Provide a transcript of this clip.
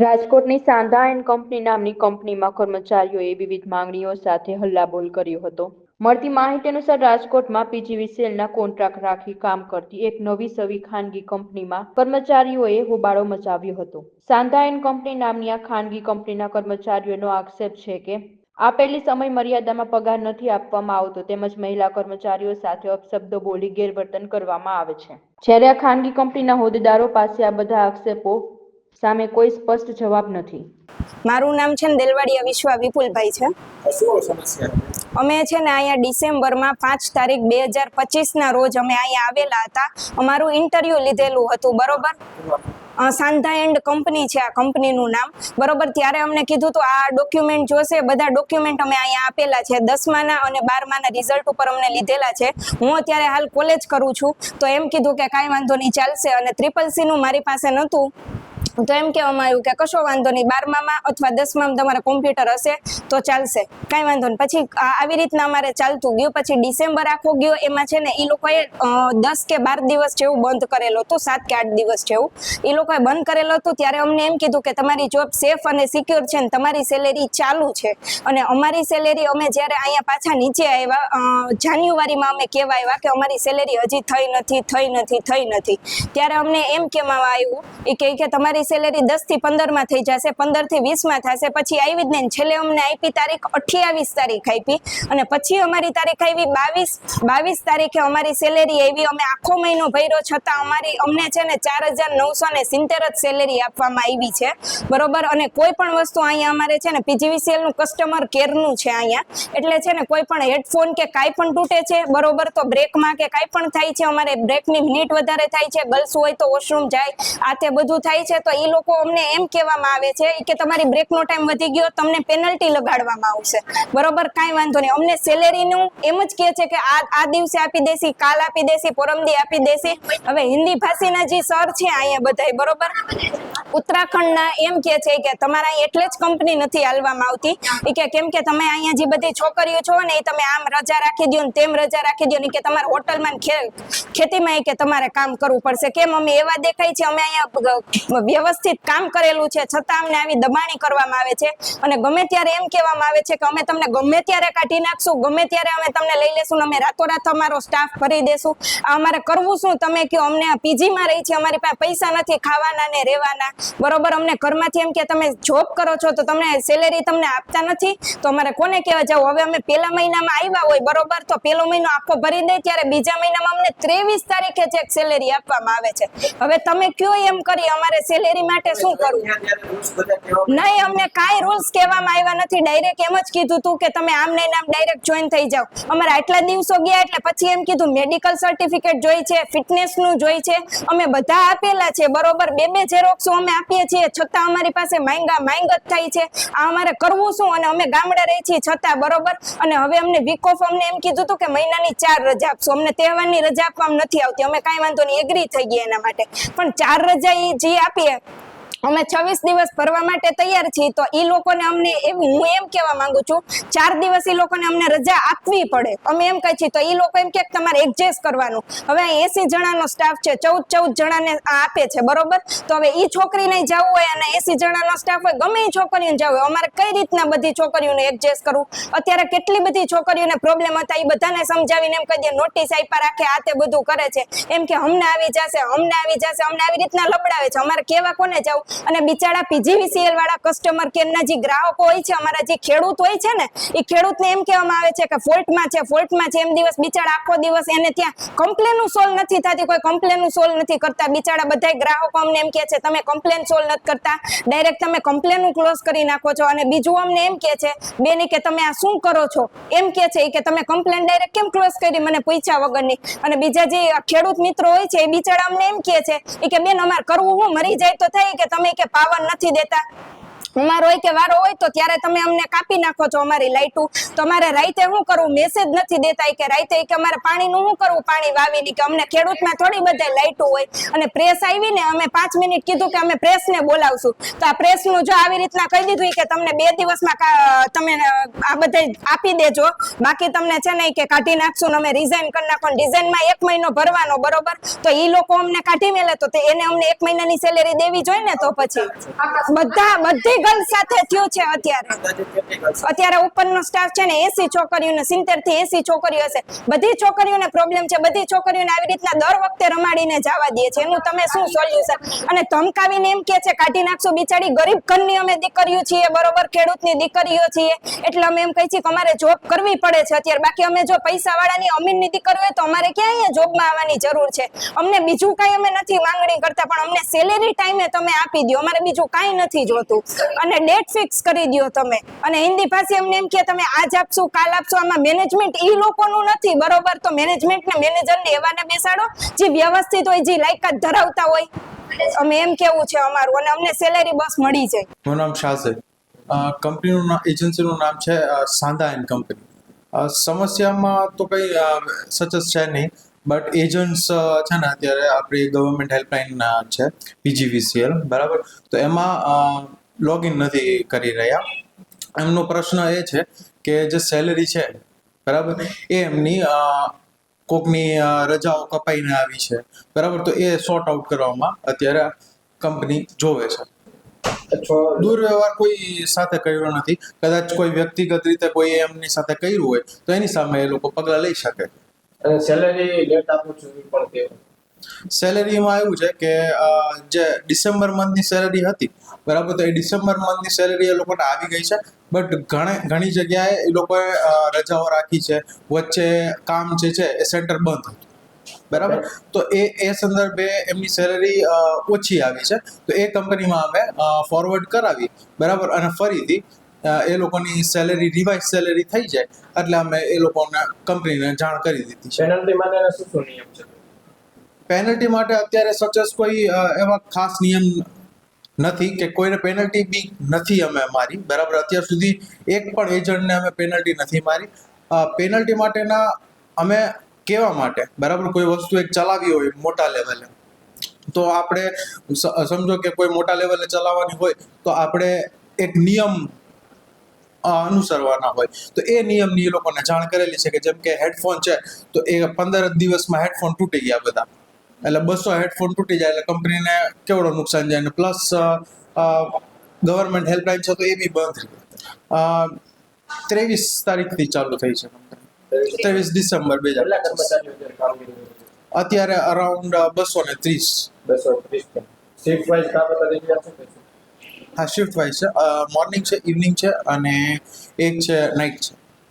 રાજકોટની સાંધા and company નામની કંપનીમાં કર્મચારીઓએ વિવિધ માંગણીઓ સાથે હલ્લાબોલ કર્યો હતો। મળતી માહિતી અનુસાર રાજકોટમાં પીજીવીસીએલના કોન્ટ્રાક્ટ રાખી કામ કરતી એક નવી સવી ખાનગી કંપનીમાં કર્મચારીઓએ હોબાળો મચાવ્યો હતો। સાંધા એન્ડ કંપની નામની આ ખાનગી કંપનીના કર્મચારીઓનો આક્ષેપ છે કે આપેલી સમય મર્યાદામાં પગાર નથી આપવામાં આવતો તેમજ મહિલા કર્મચારીઓ સાથે અપશબ્દો બોલી ગેરવર્તન કરવામાં આવે છે। જ્યારે આ ખાનગી કંપનીના હોદ્દેદારો પાસે આ બધા આક્ષેપો સામે કોઈ સ્પષ્ટ જવાબ નથી। મારું નામ છે દેલવાડિયા વિશ્વા વિપુલભાઈ છે। અમે છે ને અહીંયા ડિસેમ્બરમાં 5 તારીખ 2025 ના રોજ અમે અહીંયા આવેલા હતા। અમારું ઇન્ટરવ્યુ લીધેલું હતું, બરોબર। સાંધા એન્ડ કંપની છે આ કંપનીનું નામ, બરોબર। ત્યારે અમને કીધું તો આ ડોક્યુમેન્ટ જોશે, બધા ડોક્યુમેન્ટ અમે અહીંયા આપેલા છે। 10માના અને 12માના રિઝલ્ટ ઉપર અમને લીધેલા છે। હું અત્યારે હાલ કોલેજ કરું છું, તો એમ કીધું કે કાંઈ વાંધો નહીં, ચાલશે। અને CCC નું મારી પાસે નહોતું, તો એમ કહેવામાં આવ્યું કે કશો વાંધો નહીં, 12મામાં અથવા 10મામાં તમારે કોમ્પ્યુટર હશે તો ચાલશે, કાંઈ વાંધો નહીં। પછી આવી રીતના અમારે ચાલતું ગયું। પછી ડિસેમ્બર આખો ગયો, એમાં છે ને એ લોકોએ 10 કે 12 દિવસ જેવું બંધ કરેલું હતું, 7 કે 8 દિવસ જેવું એ લોકોએ બંધ કરેલું હતું। ત્યારે અમને એમ કીધું કે તમારી જોબ સેફ અને સિક્યોર છે ને તમારી સેલેરી ચાલુ છે। અને અમારી સેલેરી અમે જ્યારે અહીંયા પાછા નીચે આવ્યા જાન્યુઆરીમાં અમે કહેવા આવ્યા કે અમારી સેલેરી હજી થઈ નથી। ત્યારે અમને એમ કહેવામાં આવ્યું કે તમારી સેલેરી 10 થી 15 માં થઈ જશે, 15 થી 20 માં થશે। પછી આવી જ નહીં, છેલ્લે અમને આપી તારીખ 28 તારીખ આપી, અને પછી અમારી તારીખ આવી 22 તારીખે અમારી સેલેરી આવી। અમે આખો મહિનો ભર્યો છતાં અમને છે ને 4970 જ સેલેરી આપવામાં આવી છે, બરોબર। અને કોઈ પણ વસ્તુ અહીંયા અમારે છે ને પીજીવીસીએલ નું કસ્ટમર કેરનું છે અહીંયા, એટલે છે ને કોઈ પણ હેડફોન કે કાંઈ પણ તૂટે છે, બરોબર, તો બ્રેકમાં કે કાંઈ પણ થાય છે, અમારે બ્રેકની મિનિટ વધારે થાય છે, ગર્લ્સ હોય તો વોશરૂમ જાય, આ તે બધું થાય છે, તો એ લોકો અમને એમ કહેવામાં આવે છે કે તમારી બ્રેકનો ટાઈમ વધી ગયો, તમને પેનલ્ટી લગાડવામાં આવશે, બરોબર, કાંઈ વાંધો નહીં। અમને સેલેરીનું એમ જ કહે છે કે આ દિવસે આપી દેસી, કાલ આપી દેસી, પરમદી આપી દેસી। હવે હિન્દી ભાષીના જે સર છે અહીંયા બધાય, બરોબર, ઉત્તરાખંડના, એમ કહે છે કે તમારા અહીં એટલે જ કંપની નથી હાલવામાં આવતી, કે કેમ કે તમે અહીંયા જે બધી છોકરીઓ છો ને એ તમે આમ રજા રાખી દો ને તેમ રજા રાખી દો ને, કે તમારે હોટલમાં ખેતીમાં કે તમારે કામ કરવું પડશે। કેમ અમે એવા દેખાય છે? અમે અહીંયા વ્યવસ્થિત કામ કરેલું છે છતાં અમને આવી દબાણી કરવામાં આવે છે, અને ગમે ત્યારે એમ કહેવામાં આવે છે કે અમે તમને ગમે ત્યારે કાઢી નાખશું, ગમે ત્યારે અમે તમને લઈ લેશું ને અમે રાતોરાત અમારો સ્ટાફ ભરી દેશું। અમારે કરવું શું? તમે કહો, અમને પીજીમાં રહી છે, અમારી પાસે પૈસા નથી ખાવાના ને રહેવાના, બરોબર। અમને ઘરમાંથી એમ કે તમે જોબ કરો છો તો તમને સેલેરી તમને આપતા નથી, તો અમારે કોને કહેવા જાવ? હવે અમે પહેલા મહિનામાં આવ્યા હોય, બરોબર, તો પહેલો મહિનો આખો ભરી દે, ત્યારે બીજા મહિનામાં અમને 23 તારીખે ચેક સેલેરી આપવામાં આવે છે। હવે તમે કયો એમ કરી અમારે સેલેરી માટે શું કરવું? નહીં, અમને કાંઈ રૂલ્સ કહેવામાં આવ્યા નથી, ડાયરેક્ટ એમ જ કીધું હતું કે તમે આમ નહીં આમ ડાયરેક્ટ જોઈન થઈ જાઓ। અમારે આટલા દિવસો ગયા એટલે પછી એમ કીધું મેડિકલ સર્ટિફિકેટ જોઈ છે, ફિટનેસનું જોઈ છે, અમે બધા આપેલા છે, બરોબર, 2 ઝેરોક્સો અમે આપીએ છીએ, છતાં અમારી પાસે માંગ જ થાય છે। આ અમારે કરવું શું? અને અમે ગામડે રહી છીએ છતાં, બરોબર। અને હવે અમને વીક ઓફ અમને એમ કીધું હતું કે મહિનાની 4 રજા આપશો, અમને તહેવારની રજા આપવામાં નથી આવતી, અમે કાંઈ વાંધો નહીં, એગ્રી થઈ ગયા એના માટે, પણ 4 રજા જે આપીએ અમે 26 દિવસ ભરવા માટે તૈયાર છીએ, તો એ લોકોને અમને હું એમ કહેવા માંગુ છું 4 દિવસ એ લોકોને અમને રજા આપવી પડે, અમે એમ કહી છીએ, તો એ લોકો એમ કે તમારે એડજસ્ટ કરવાનું। હવે 80 જણાનો સ્ટાફ છે, 14 જણાને આપે છે, બરોબર, તો હવે એ છોકરીને જવું હોય અને 80 જણાનો સ્ટાફ હોય, ગમે એ છોકરીઓને જવું હોય, અમારે કઈ રીતના બધી છોકરીઓને એડજસ્ટ કરવું? અત્યારે કેટલી બધી છોકરીઓને પ્રોબ્લેમ હતા, એ બધાને સમજાવીને એમ કહી દે, નોટિસ આપ્યા રાખે, આ તે બધું કરે છે, એમ કે અમને આવી જશે, અમને આવી રીતના લબડાવે છે, અમારે કેવા કોને જવું? અને બિચારા પીજીવીસીએલ વાળા કસ્ટમર કેરના જે ગ્રાહકો હોય છે, અમારા જે ખેડૂત હોય છે ને, એ ખેડૂતને એમ કહેવામાં આવે છે કે ફોલ્ટમાં છે, એમ દિવસ બિચારા આખો દિવસ એને ત્યાં કમ્પ્લેન સોલ્વ નથી થતી, કોઈ કમ્પ્લેન સોલ્વ નથી કરતા, બિચારા બધા ગ્રાહકો અમને એમ કહે છે તમે કમ્પ્લેન સોલ્વ નથી કરતા, ડાયરેક્ટ તમે કમ્પ્લેન ક્લોઝ કરી નાખો છો। અને બીજું અમને એમ કહે છે બેની કે તમે આ શું કરો છો, એમ કહે છે કે તમે કમ્પ્લેન ડાયરેક્ટ કેમ ક્લોઝ કરી મને પૂછ્યા વગરની? અને બીજા જે ખેડૂત મિત્રો હોય છે એ બિચારા અમને એમ કહે છે કે બેન અમારે કરવું હું, મરી જાય તો થાય, કે તમે કે પાવર નથી દેતા, અમારો હોય કે વારો હોય તો ત્યારે તમે અમને કાપી નાખો છો અમારી લાઈટો. તમારે રાઈતે શું કરવું, મેસેજ નથી દેતા કે રાઈતે કે અમારે પાણીનું શું કરવું, પાણી વાવીને કે અમને ખેડૂતમાં થોડી બધે લાઈટો હોય. અને પ્રેસ આવી ને અમે 5 મિનિટ કીધું કે અમે પ્રેસને બોલાવશું, તો આ પ્રેસનું જો આવી રીતના કહી દીધું કે તમને 2 દિવસમાં તમે આ બધે આપી દેજો, બાકી તમને છે ને કે કાઢી નાખશું ને અમે રિઝાઇન કરી નાખો. ડિઝાઇનમાં 1 મહિનો ભરવાનો, બરોબર, તો ઈ લોકો અમને કાઢી મેલે તો એને અમને 1 મહિનાની સેલેરી દેવી જોઈએ ને. તો પછી બધી ગર્લ્સ સાથે થયું છે અત્યારે ઉપરનો સ્ટાફ છે ને 80 છોકરીઓ ને 70 થી 80 છોકરીઓ હશે. બધી છોકરીઓને પ્રોબ્લેમ છે, બધી છોકરીઓને આવી રીતના દર વખતે રમાડીને જવા દે છે. એનું તમે શું સોલ્યુશન? અને ધમકાવીને એમ કે છે કાઢી નાખશું. બિચારી ગરીબ ઘરની અમે દીકરીઓ છીએ, બરોબર, ખેડૂતની દીકરીઓ છીએ, એટલે અમે એમ કહી છીએ કે અમારે જોબ કરવી પડે છે અત્યારે. બાકી અમે જો પૈસા વાળાની અમીરની દીકરી હોય તો અમારે ક્યાં અહીંયા જોબમાં આવવાની જરૂર છે? અમને બીજું કાંઈ અમે નથી માંગણી કરતા, પણ અમને સેલેરી ટાઈમે તમે આપી દો, અમારે બીજું કાંઈ નથી જોતું. અને ડેટ ફિક્સ કરી દો તમે. અને હિન્દી ભાષી અમને એમ કે તમે આજ આપશો કાલ આપશો. આમાં મેનેજમેન્ટ ઈ લોકોનું નથી, બરોબર, તો મેનેજમેન્ટ ને મેનેજરને એવાને બેસાડો જે વ્યવસ્થિત હોય, જે લાયકાત ધરાવતા હોય. અમે એમ કેવું છે અમારું, અને અમને સેલેરી બસ મળી જાય. મારું નામ શાહઝેબ, કંપનીનું એજન્સીનું નામ છે સાંધા એન્ડ કંપની. સમસ્યામાં તો કંઈ સચસ છે નહીં, બટ એજન્ટ્સ છે ને અત્યારે આપણી ગવર્મેન્ટ હેલ્પલાઇન છે PGVCL, બરાબર, તો એમાં લોગિન નથી કરી રહ્યા. એમનો પ્રશ્ન એ છે કે જે સેલેરી છે, બરાબર, એ એમની કોકની રજાઓ કપાઈને આવી છે, બરાબર, તો એ સોર્ટ આઉટ કરવામાં અત્યારે કંપની જોવે છે. દુર્વ્યવહાર કોઈ સાથે કર્યો નથી. કદાચ કોઈ વ્યક્તિગત રીતે કોઈ એમની સાથે કર્યું હોય તો એની સામે એ લોકો પગલાં લઈ શકે. અને સેલેરી લેટ આપું છું પણ તે સેલેરીમાં એવું છે કે જે ડિસેમ્બર મંથની સેલેરી હતી, બરાબર, તો એ ડિસેમ્બર મંથની સેલેરી એ લોકોને આવી ગઈ છે, બટ ઘણી જગ્યાએ એ લોકોએ રજાઓ રાખી છે. વચ્ચે કામ જે છે એ સેન્ટર બંધ હતું, બરાબર, તો એ સંદર્ભે એમની સેલેરી ઓછી આવી છે. તો એ કંપનીમાં અમે ફોરવર્ડ કરાવી, બરાબર, અને ફરીથી એ લોકોની સેલેરી રિવાઇઝ સેલેરી થઈ જાય એટલે અમે એ લોકોને કંપનીને જાણ કરી દીધી છે. પેનલ્ટી માટે શું નિયમ છે? પેનલ્ટી માટે અત્યારે સચસ કોઈ એવા ખાસ નિયમ નથી કે કોઈને પેનલ્ટી બી નથી અમે મારી, બરાબર. અત્યાર સુધી એક પણ એજન્ટને અમે પેનલ્ટી નથી મારી. પેનલ્ટી માટેના અમે કેવા માટે, બરાબર, કોઈ વસ્તુ એક ચલાવી હોય મોટા લેવલે, તો આપણે સમજો કે કોઈ મોટા લેવલે ચલાવવાની હોય તો આપણે એક નિયમ અનુસરવાના હોય. તો એ નિયમની એ લોકોને જાણ કરેલી છે કે જેમ કે હેડફોન છે તો એ 15 દિવસમાં હેડફોન તૂટી ગયા બધા, એટલે 200 હેડફોન તૂટી જાય એટલે કંપનીને કેવડો નુકસાન જાય. અને પ્લસ ગવર્મેન્ટ હેલ્પલાઇન છે તો એ બી બંધ રહી. 23 તારીખથી ચાલુ થઈ છે કંપની, 23 ડિસેમ્બર 2025. અત્યારે અરાઉન્ડ 230. શિફ્ટ વાઇઝ કામ કરી રહ્યા છો? હા, શિફ્ટ વાઇઝ છે. મોર્નિંગ છે, ઇવનિંગ છે અને એક છે નાઇટ છે.